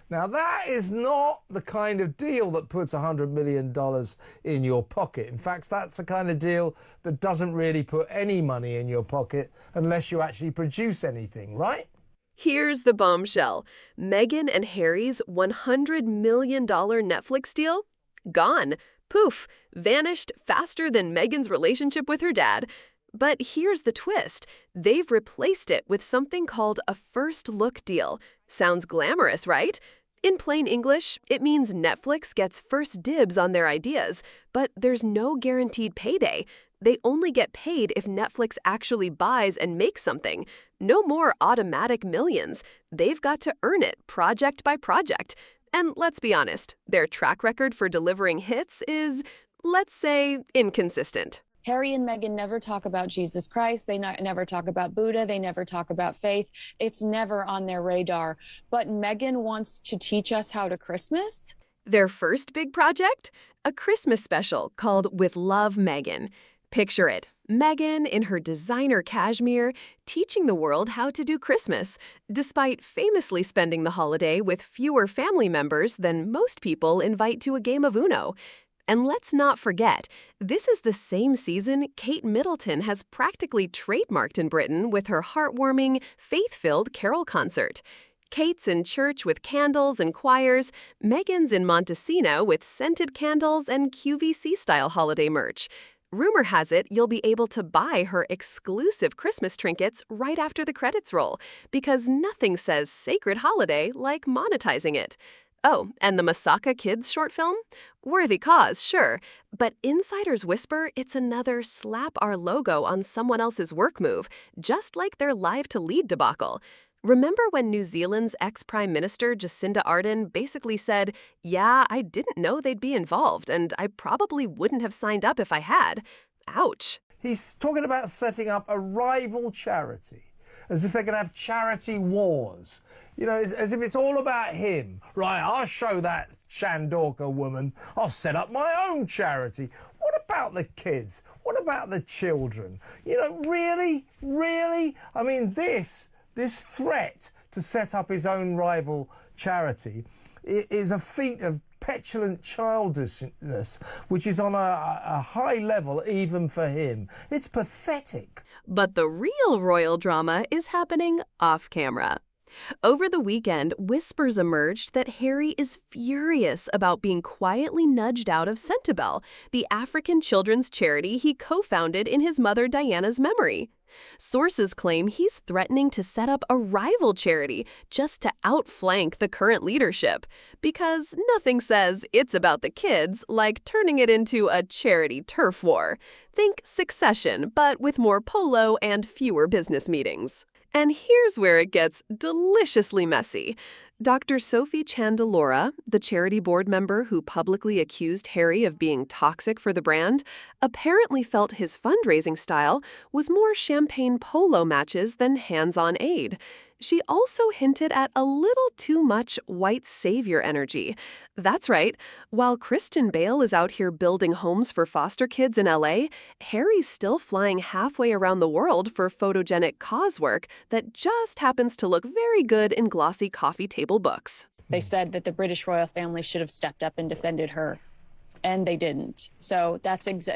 Now, that is not the kind of deal that puts $100 million in your pocket. In fact, that's the kind of deal that doesn't really put any money in your pocket unless you actually produce anything, right? Here's the bombshell. Meghan and Harry's $100 million Netflix deal? Gone. Poof. Vanished faster than Meghan's relationship with her dad. But here's the twist. They've replaced it with something called a first look deal. Sounds glamorous, right? In plain English, it means Netflix gets first dibs on their ideas, but there's no guaranteed payday. They only get paid if Netflix actually buys and makes something. No more automatic millions. They've got to earn it project by project. And let's be honest, their track record for delivering hits is, let's say, inconsistent. Harry and Meghan never talk about Jesus Christ. They never talk about Buddha. They never talk about faith. It's never on their radar. But Meghan wants to teach us how to Christmas. Their first big project? A Christmas special called With Love, Meghan. Picture it. Meghan in her designer cashmere teaching the world how to do Christmas, despite famously spending the holiday with fewer family members than most people invite to a game of Uno. And let's not forget, this is the same season Kate Middleton has practically trademarked in Britain with her heartwarming, faith-filled carol concert. Kate's in church with candles and choirs, Meghan's in Montesino with scented candles and QVC-style holiday merch. Rumor has it you'll be able to buy her exclusive Christmas trinkets right after the credits roll, because nothing says sacred holiday like monetizing it. Oh, and the Masaka Kids short film? Worthy cause, sure, but insiders whisper it's another slap our logo on someone else's work move, just like their Live to Lead debacle. Remember when New Zealand's ex-Prime Minister Jacinda Ardern basically said, "Yeah, I didn't know they'd be involved, and I probably wouldn't have signed up if I had." Ouch. He's talking about setting up a rival charity, as if they're going to have charity wars. You know, as if it's all about him. Right, I'll show that Shandorka woman. I'll set up my own charity. What about the kids? What about the children? You know, really? Really? I mean, this threat to set up his own rival charity is a feat of petulant childishness, which is on a high level even for him. It's pathetic. But the real royal drama is happening off camera. Over the weekend, whispers emerged that Harry is furious about being quietly nudged out of Centibel, the African children's charity he co-founded in his mother Diana's memory. Sources claim he's threatening to set up a rival charity just to outflank the current leadership, because nothing says it's about the kids like turning it into a charity turf war. Think Succession, but with more polo and fewer business meetings. And here's where it gets deliciously messy. Dr. Sophie Chandelora, the charity board member who publicly accused Harry of being toxic for the brand, apparently felt his fundraising style was more champagne polo matches than hands-on aid. She also hinted at a little too much white savior energy. That's right, while Christian Bale is out here building homes for foster kids in LA, Harry's still flying halfway around the world for photogenic cause work that just happens to look very good in glossy coffee table books. They said that the British royal family should have stepped up and defended her, and they didn't. So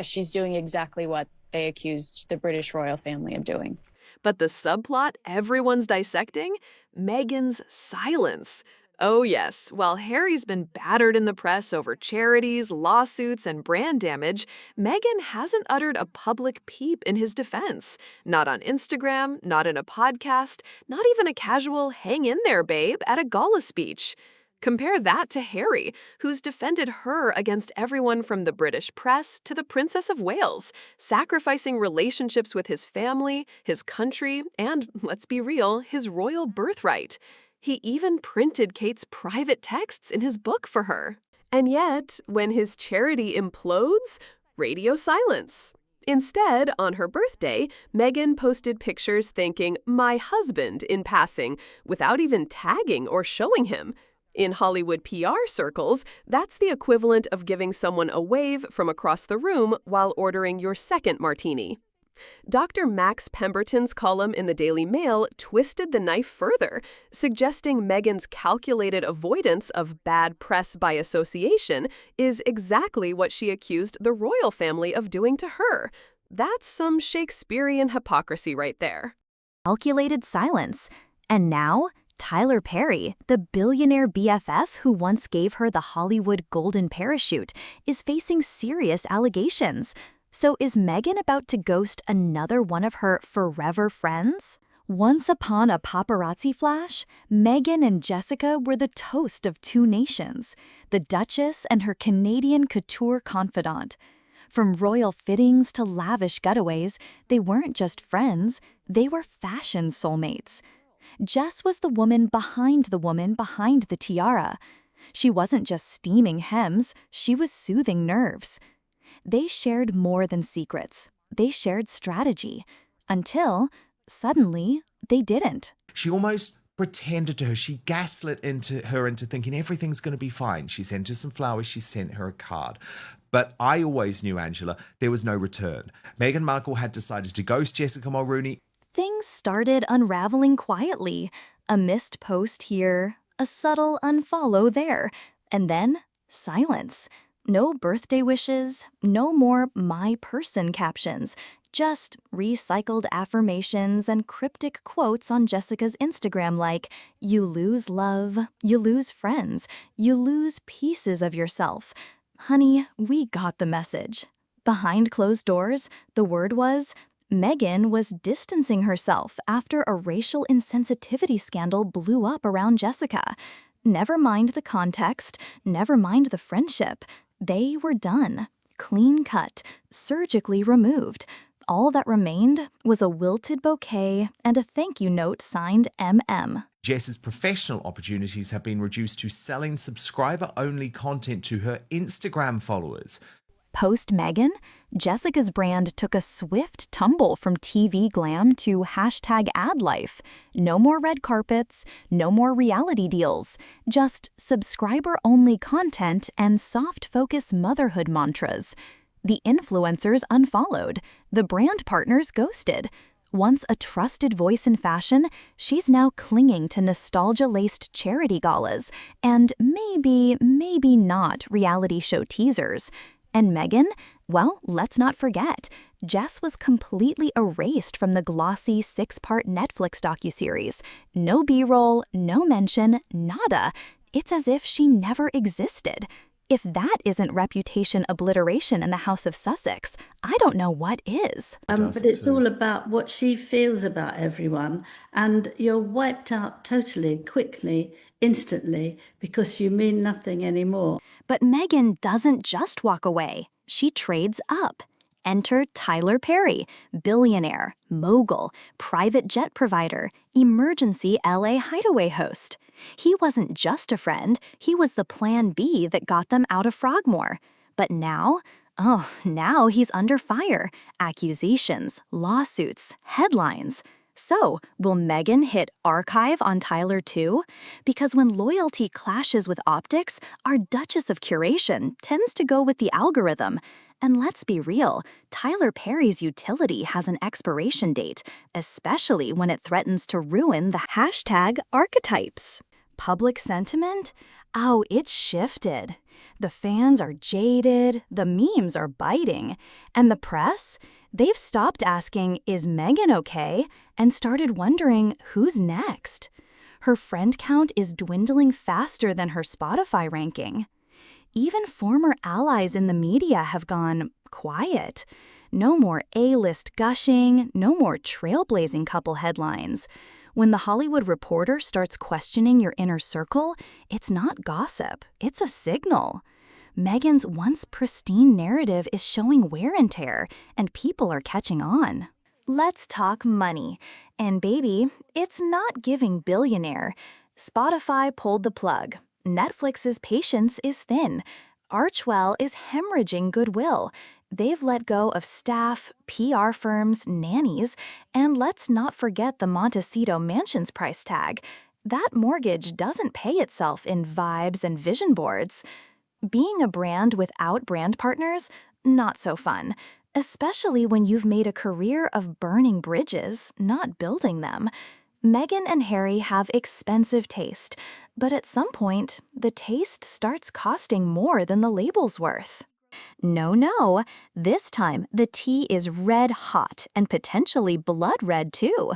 she's doing exactly what they accused the British royal family of doing. But the subplot everyone's dissecting? Meghan's silence. Oh yes, while Harry's been battered in the press over charities, lawsuits, and brand damage, Meghan hasn't uttered a public peep in his defense. Not on Instagram, not in a podcast, not even a casual hang in there, babe, at a gala speech. Compare that to Harry, who's defended her against everyone from the British press to the Princess of Wales, sacrificing relationships with his family, his country, and, let's be real, his royal birthright. He even printed Kate's private texts in his book for her. And yet, when his charity implodes, radio silence. Instead, on her birthday, Meghan posted pictures thanking "my husband" in passing, without even tagging or showing him. In Hollywood PR circles, that's the equivalent of giving someone a wave from across the room while ordering your second martini. Dr. Max Pemberton's column in the Daily Mail twisted the knife further, suggesting Meghan's calculated avoidance of bad press by association is exactly what she accused the royal family of doing to her. That's some Shakespearean hypocrisy right there. Calculated silence. And now, Tyler Perry, the billionaire BFF who once gave her the Hollywood golden parachute, is facing serious allegations. So is Meghan about to ghost another one of her forever friends? Once upon a paparazzi flash, Meghan and Jessica were the toast of two nations, the Duchess and her Canadian couture confidant. From royal fittings to lavish getaways, they weren't just friends, they were fashion soulmates. Jess was the woman behind the tiara. She wasn't just steaming hems, she was soothing nerves. They shared more than secrets. They shared strategy. Until, suddenly, they didn't. She almost pretended to her. She gaslit her into thinking everything's going to be fine. She sent her some flowers. She sent her a card. But I always knew, Angela, there was no return. Meghan Markle had decided to ghost Jessica Mulroney. Things started unraveling quietly. A missed post here, a subtle unfollow there, and then silence. No birthday wishes, no more my person captions, just recycled affirmations and cryptic quotes on Jessica's Instagram like, you lose love, you lose friends, you lose pieces of yourself. Honey, we got the message. Behind closed doors, the word was, Meghan was distancing herself after a racial insensitivity scandal blew up around Jessica. Never mind the context, never mind the friendship. They were done, clean cut, surgically removed. All that remained was a wilted bouquet and a thank you note signed MM. Jess's professional opportunities have been reduced to selling subscriber-only content to her Instagram followers. Post-Meghan, Jessica's brand took a swift tumble from TV glam to #adlife. No more red carpets, no more reality deals, just subscriber-only content and soft-focus motherhood mantras. The influencers unfollowed, the brand partners ghosted. Once a trusted voice in fashion, she's now clinging to nostalgia-laced charity galas and maybe not reality show teasers. And Meghan? Well, let's not forget, Jess was completely erased from the glossy 6-part Netflix docuseries. No B-roll, no mention, nada. It's as if she never existed. If that isn't reputation obliteration in the House of Sussex, I don't know what is. But it's all about what she feels about everyone, and you're wiped out totally, quickly, instantly, because you mean nothing anymore. But Meghan doesn't just walk away. She trades up. Enter Tyler Perry, billionaire, mogul, private jet provider, emergency LA hideaway host. He wasn't just a friend, he was the plan B that got them out of Frogmore. But now he's under fire. Accusations, lawsuits, headlines. So, will Meghan hit archive on Tyler too? Because when loyalty clashes with optics, our Duchess of Curation tends to go with the algorithm. And let's be real, Tyler Perry's utility has an expiration date, especially when it threatens to ruin the #archetypes. Public sentiment? Oh, it's shifted. The fans are jaded, the memes are biting, and the press? They've stopped asking, is Meghan okay? And started wondering, who's next? Her friend count is dwindling faster than her Spotify ranking. Even former allies in the media have gone quiet. No more A-list gushing, no more trailblazing couple headlines. When the Hollywood Reporter starts questioning your inner circle, it's not gossip, it's a signal. Meghan's once pristine narrative is showing wear and tear, and people are catching on. Let's talk money. And baby, it's not giving billionaire. Spotify pulled the plug. Netflix's patience is thin. Archwell is hemorrhaging goodwill. They've let go of staff, PR firms, nannies, and let's not forget the Montecito Mansion's price tag. That mortgage doesn't pay itself in vibes and vision boards. Being a brand without brand partners? Not so fun. especially when you've made a career of burning bridges, not building them. Meghan and Harry have expensive taste, but at some point, the taste starts costing more than the label's worth. No, this time the tea is red hot and potentially blood red too.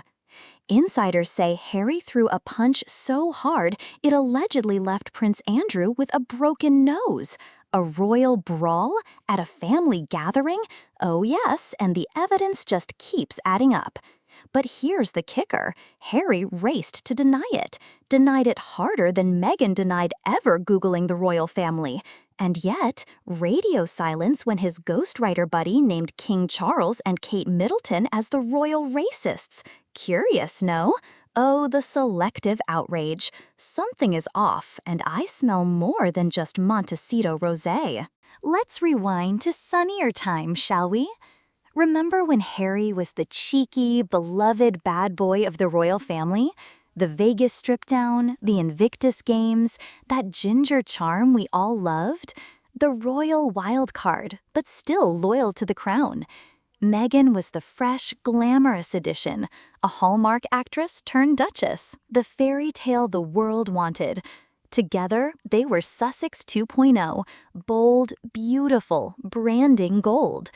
Insiders say Harry threw a punch so hard it allegedly left Prince Andrew with a broken nose. A royal brawl at a family gathering? Oh yes, and the evidence just keeps adding up. But here's the kicker. Harry raced to deny it. Denied it harder than Meghan denied ever Googling the royal family. And yet, radio silence when his ghostwriter buddy named King Charles and Kate Middleton as the royal racists. Curious, no? Oh, the selective outrage. Something is off, and I smell more than just Montecito rosé. Let's rewind to sunnier times, shall we? Remember when Harry was the cheeky, beloved bad boy of the royal family? The Vegas strip down, the Invictus Games, that ginger charm we all loved? The royal wild card, but still loyal to the crown. Meghan was the fresh, glamorous edition, a Hallmark actress turned duchess, the fairy tale the world wanted. Together, they were Sussex 2.0, bold, beautiful, branding gold.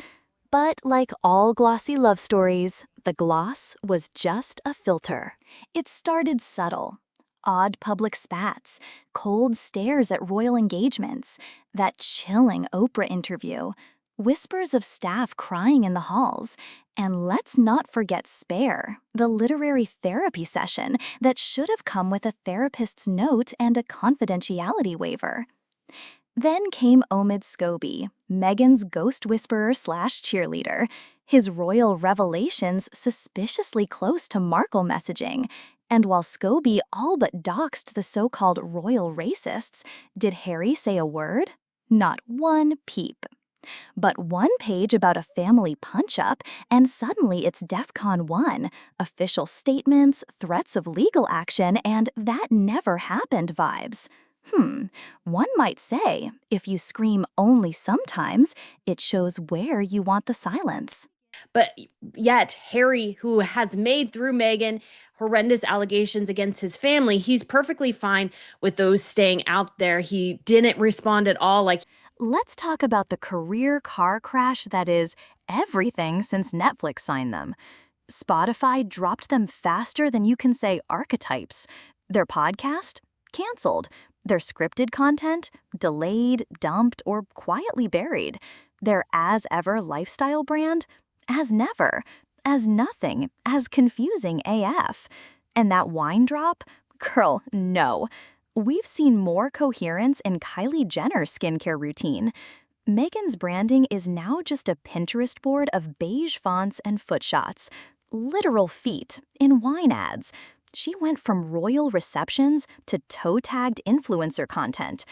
But like all glossy love stories, the gloss was just a filter. It started subtle. Odd public spats, cold stares at royal engagements, that chilling Oprah interview, whispers of staff crying in the halls, and let's not forget Spare, the literary therapy session that should have come with a therapist's note and a confidentiality waiver. Then came Omid Scobie, Meghan's ghost whisperer/cheerleader, his royal revelations suspiciously close to Markle messaging. And while Scobie all but doxed the so-called royal racists, did Harry say a word? Not one peep. But one page about a family punch-up, and suddenly it's DEFCON 1, official statements, threats of legal action, and that never happened vibes. One might say, if you scream only sometimes, it shows where you want the silence. But yet, Harry, who has made through Meghan horrendous allegations against his family, he's perfectly fine with those staying out there. He didn't respond at all. Let's talk about the career car crash that is everything since Netflix signed them. Spotify dropped them faster than you can say archetypes. Their podcast? Canceled. Their scripted content? Delayed, dumped, or quietly buried. Their as-ever lifestyle brand? As never. As nothing. As confusing AF. And that wine drop? Girl, no. We've seen more coherence in Kylie Jenner's skincare routine. Meghan's branding is now just a Pinterest board of beige fonts and foot shots. Literal feet in wine ads. She went from royal receptions to toe-tagged influencer content.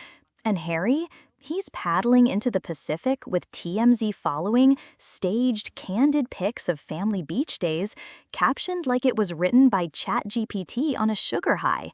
And Harry, he's paddling into the Pacific with TMZ following staged, candid pics of family beach days, captioned like it was written by ChatGPT on a sugar high.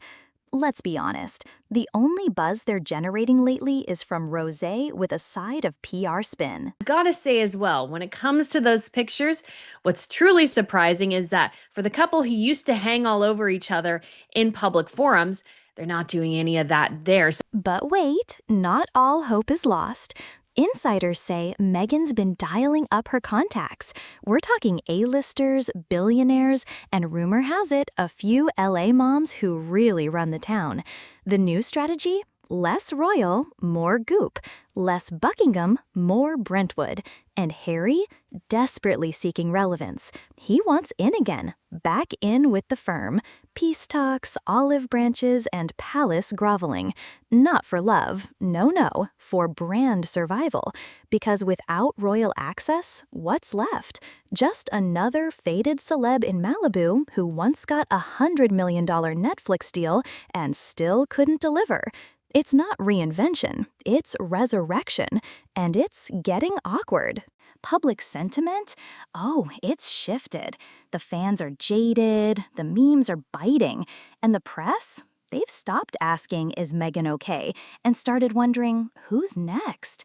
Let's be honest, the only buzz they're generating lately is from rosé with a side of PR spin. I've got to say as well, when it comes to those pictures, what's truly surprising is that for the couple who used to hang all over each other in public forums, they're not doing any of that there. But wait, not all hope is lost. Insiders say Meghan's been dialing up her contacts. We're talking A-listers, billionaires, and rumor has it, a few LA moms who really run the town. The new strategy? Less royal, more goop. Less Buckingham, more Brentwood. And Harry? Desperately seeking relevance. He wants in again, back in with the firm. Peace talks, olive branches, and palace groveling. Not for love, no, for brand survival. Because without royal access, what's left? Just another faded celeb in Malibu who once got a $100 million Netflix deal and still couldn't deliver. It's not reinvention, it's resurrection, and it's getting awkward. Public sentiment? Oh, it's shifted. The fans are jaded, the memes are biting, and the press? They've stopped asking, is Meghan okay, and started wondering, who's next?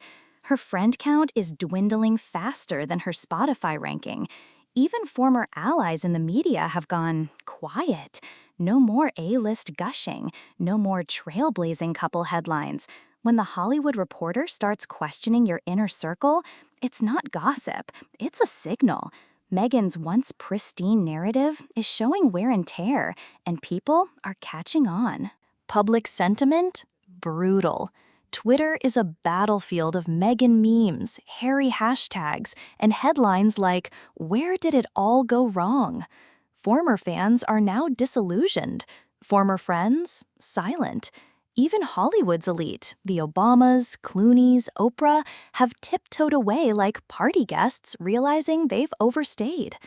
Her friend count is dwindling faster than her Spotify ranking. Even former allies in the media have gone quiet. No more A-list gushing, no more trailblazing couple headlines. When the Hollywood Reporter starts questioning your inner circle, it's not gossip, it's a signal. Meghan's once pristine narrative is showing wear and tear, and people are catching on. Public sentiment? Brutal. Twitter is a battlefield of Meghan memes, Harry hashtags, and headlines like, "Where did it all go wrong?" Former fans are now disillusioned. Former friends? Silent. Even Hollywood's elite, the Obamas, Clooneys, Oprah, have tiptoed away like party guests realizing they've overstayed.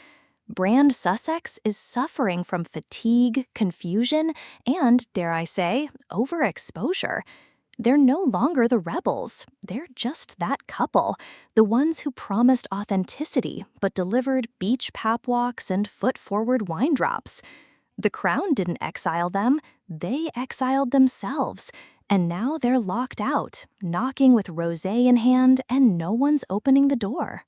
Brand Sussex is suffering from fatigue, confusion, and, dare I say, overexposure. They're no longer the rebels. They're just that couple, the ones who promised authenticity but delivered beach pap walks and foot-forward wine drops. The Crown didn't exile them, they exiled themselves. And now they're locked out, knocking with rosé in hand, and no one's opening the door.